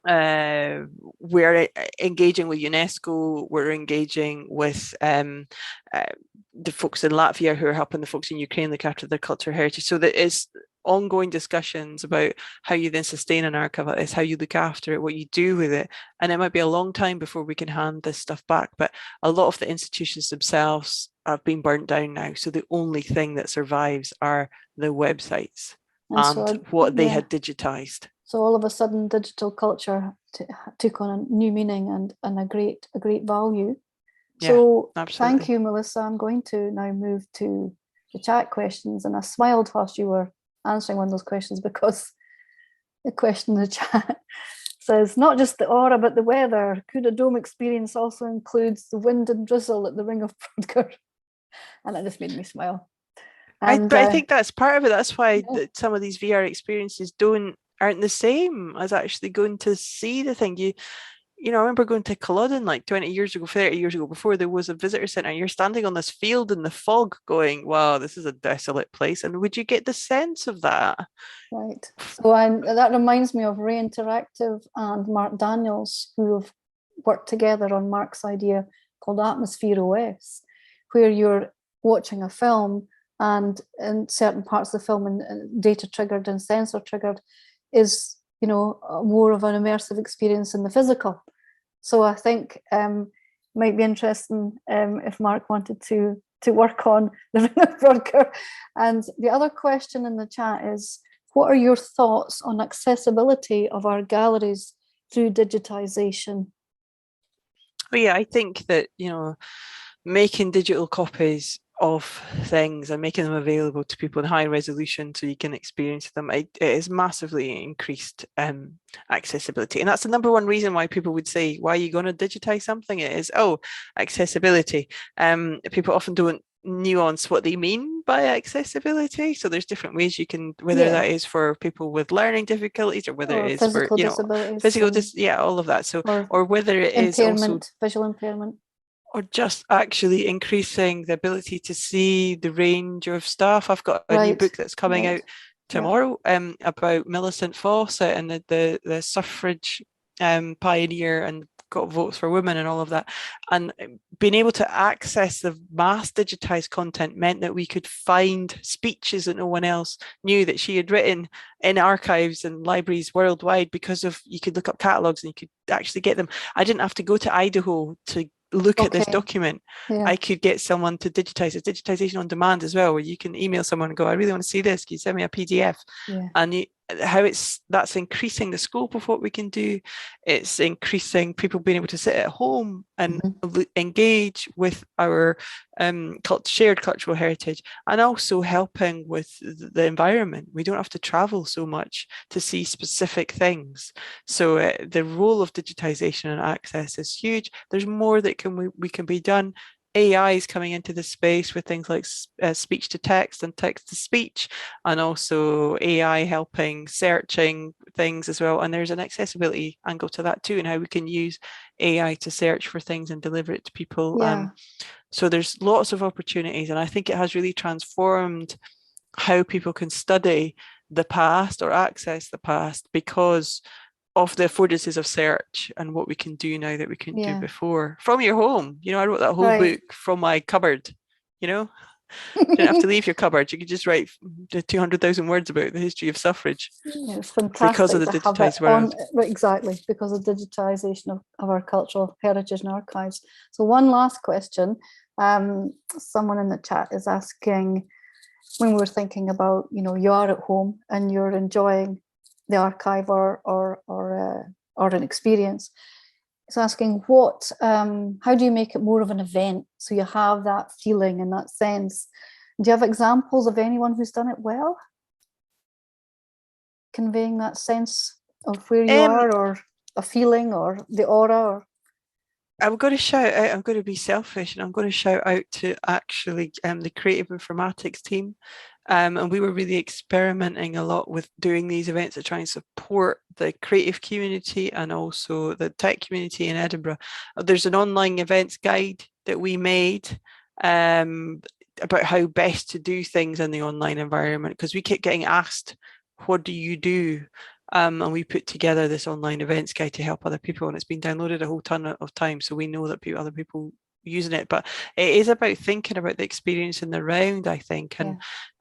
we're engaging with UNESCO, we're engaging with the folks in Latvia who are helping the folks in Ukraine look after their cultural heritage. So there is ongoing discussions about how you then sustain an archive like this, how you look after it, what you do with it. And it might be a long time before we can hand this stuff back, but a lot of the institutions themselves have been burnt down now. So the only thing that survives are the websites and what they had digitized. So all of a sudden, digital culture took on a new meaning and a great value. So thank you, Melissa. I'm going to now move to the chat questions, and I smiled whilst you were answering one of those questions, because the question in the chat says, not just the aura but the weather. Could a dome experience also includes the wind and drizzle at the Ring of Brodgar? And that just made me smile. But I think that's part of it. That's why some of these VR experiences aren't the same as actually going to see the thing. You know, I remember going to Culloden like 20 years ago, 30 years ago, before there was a visitor centre. You're standing on this field in the fog going, wow, this is a desolate place. And would you get the sense of that? Right. So that reminds me of Ray Interactive and Mark Daniels, who have worked together on Mark's idea called Atmosphere OS, where you're watching a film and in certain parts of the film and data triggered and sensor triggered is, you know, more of an immersive experience in the physical. So I think it might be interesting if Mark wanted to work on the Ring of Brodgar. And the other question in the chat is, what are your thoughts on accessibility of our galleries through digitization? Well, yeah, I think that, you know, making digital copies of things and making them available to people in high resolution so you can experience them, it has massively increased accessibility. And that's the number one reason why people would say, why are you going to digitize something? It is, accessibility. People often don't nuance what they mean by accessibility. So there's different ways you can, whether that is for people with learning difficulties or whether it is for, you know, all of that. So, or whether it is also visual impairment, or just actually increasing the ability to see the range of stuff. I've got a new book that's coming out tomorrow about Millicent Fawcett and the suffrage pioneer and got votes for women and all of that. And being able to access the mass digitized content meant that we could find speeches that no one else knew that she had written in archives and libraries worldwide, because of, you could look up catalogs and you could actually get them. I didn't have to go to Idaho to look at this document. I could get someone to digitize it. Digitization on demand as well, where you can email someone and go, I really want to see this, can you send me a PDF? And that's increasing the scope of what we can do. It's increasing people being able to sit at home and engage with our shared cultural heritage, and also helping with the environment. We don't have to travel so much to see specific things. So the role of digitization and access is huge. There's more that we can be done. AI is coming into the space with things like speech to text and text to speech, and also AI helping searching things as well. And there's an accessibility angle to that too, and how we can use AI to search for things and deliver it to people. So there's lots of opportunities, and I think it has really transformed how people can study the past or access the past, because of the affordances of search and what we can do now that we couldn't do before from your home. You know, I wrote that whole book from my cupboard, you know. You don't have to leave your cupboard. You could just write 200,000 words about the history of suffrage. It's fantastic because of the digitized world. Exactly, because of digitization of our cultural heritage and archives. So one last question. Someone in the chat is asking, when we're thinking about, you know, you are at home and you're enjoying the archive or an experience, it's asking how do you make it more of an event, so you have that feeling and that sense Do you have examples of anyone who's done it well? Conveying that sense of where you are, or a feeling, or the aura, or... I'm going to shout out, I'm going to be selfish, and I'm going to shout out to actually the creative informatics team. And we were really experimenting a lot with doing these events to try and support the creative community and also the tech community in Edinburgh. There's an online events guide that we made about how best to do things in the online environment, because we kept getting asked, what do you do? And we put together this online events guide to help other people, and it's been downloaded a whole ton of times, so we know that other people using it. But it is about thinking about the experience in the round, I think.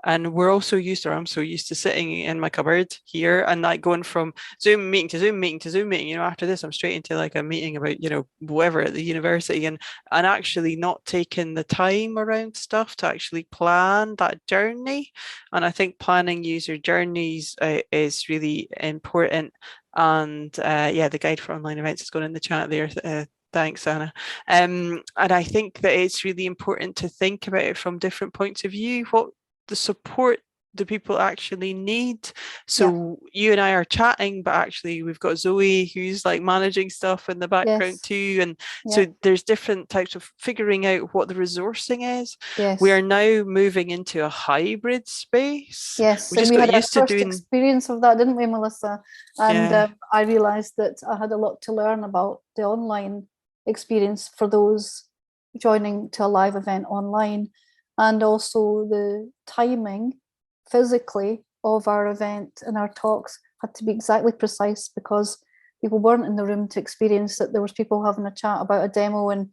And we're also used to, I'm so used to sitting in my cupboard here and like going from Zoom meeting to Zoom meeting to Zoom meeting. After this I'm straight into like a meeting about whatever at the university, and actually not taking the time around stuff to actually plan that journey. And I think planning user journeys is really important. And the guide for online events is going in the chat there. Thanks, Anna. And I think that it's really important to think about it from different points of view. What the support do people actually need? So you and I are chatting, but actually we've got Zoe who's like managing stuff in the background too. And so there's different types of figuring out what the resourcing is. We are now moving into a hybrid space. Yes, we just got used our first to doing experience of that, didn't we, Melissa? And I realized that I had a lot to learn about the online experience for those joining to a live event online, and also the timing physically of our event and our talks had to be exactly precise, because people weren't in the room to experience that there was people having a chat about a demo and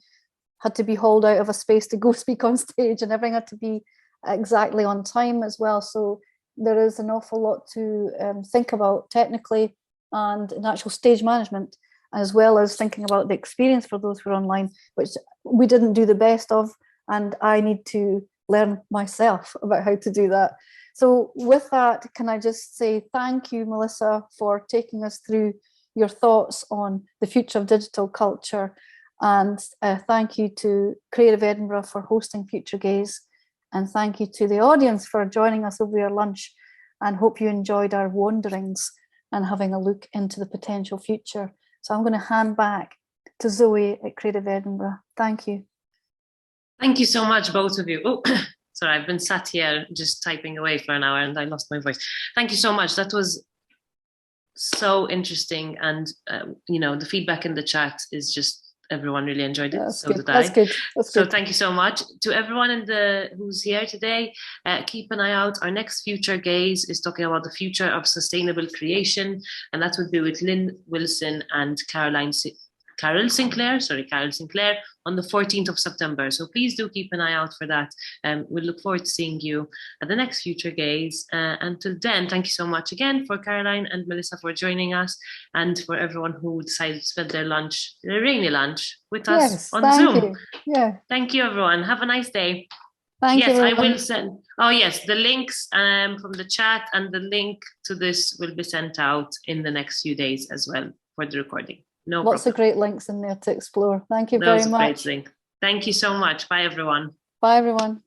had to be hauled out of a space to go speak on stage, and everything had to be exactly on time as well. So there is an awful lot to think about technically and in actual stage management, as well as thinking about the experience for those who are online, which we didn't do the best of, and I need to learn myself about how to do that. So with that, can I just say thank you, Melissa, for taking us through your thoughts on the future of digital culture, and thank you to Creative Edinburgh for hosting FutureGaze, and thank you to the audience for joining us over your lunch, and hope you enjoyed our wanderings and having a look into the potential future. So I'm going to hand back to Zoe at Creative Edinburgh. Thank you. Thank you so much, both of you. Oh, sorry, I've been sat here just typing away for an hour and I lost my voice. Thank you so much. That was so interesting. And, the feedback in the chat is just, everyone really enjoyed it. That's so good. did I. That's good. That's so good. Thank you so much to everyone who's here today. Keep an eye out. Our next Future Gaze is talking about the future of sustainable creation, and that will be with Lynn Wilson and Carol Sinclair on the 14th of September. So please do keep an eye out for that. We'll look forward to seeing you at the next Future Gaze. Until then, thank you so much again for Caroline and Melissa for joining us, and for everyone who decided to spend their rainy lunch with us on Zoom. You. Yeah. Thank you, everyone. Have a nice day. Thank you. Yes, I will send. Oh, yes, the links from the chat and the link to this will be sent out in the next few days as well for the recording. Lots of great links in there to explore. Thank you very much. Thank you so much. Bye, everyone. Bye, everyone.